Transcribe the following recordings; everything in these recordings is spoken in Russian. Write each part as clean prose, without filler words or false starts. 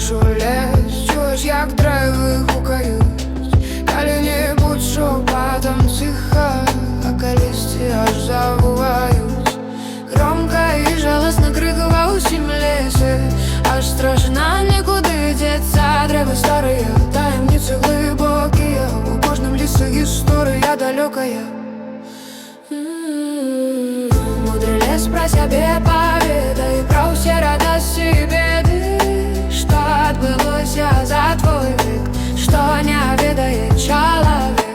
Слышу лес, чуєш, як древи гукають, коли-небудь шепотом тихо, а колісці аж завывають. Громко і жалостно крикова усім лесе, аж страшно нікуди деться. Древа старые, таємниці глибокі, у кожному лісі історія далекая. Мудрый лес про себе поведай, про все радости и беды, что отбылося за твой век, что не ведает человек.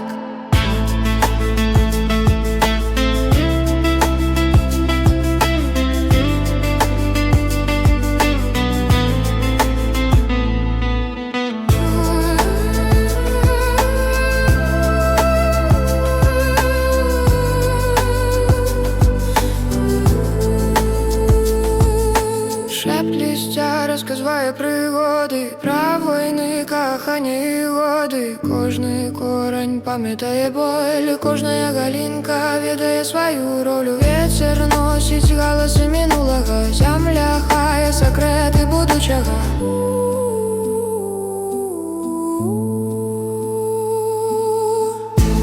Розказує пригоди, про війни, кохання і годи. Кожний корень пам'ятає боль, кожна галинка віддає свою роль. Ветер носить галаси минулого, земля хає секрети будучого.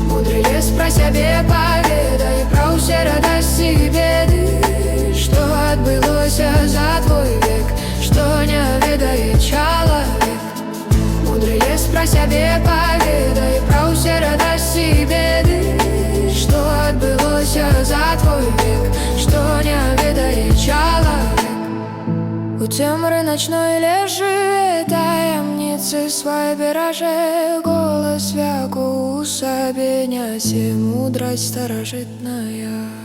Мудрый лес про себе поведай, про все радости и беды, что отбылося за твой век, что не ведает человек. Мудрый лес про себе поведай, про все радости и беды, что отбылося за твой век, что не ведает человек. У темры ночной лежит таємниці свои бераже, голос вяку у собі нясе, мудрость старожитная.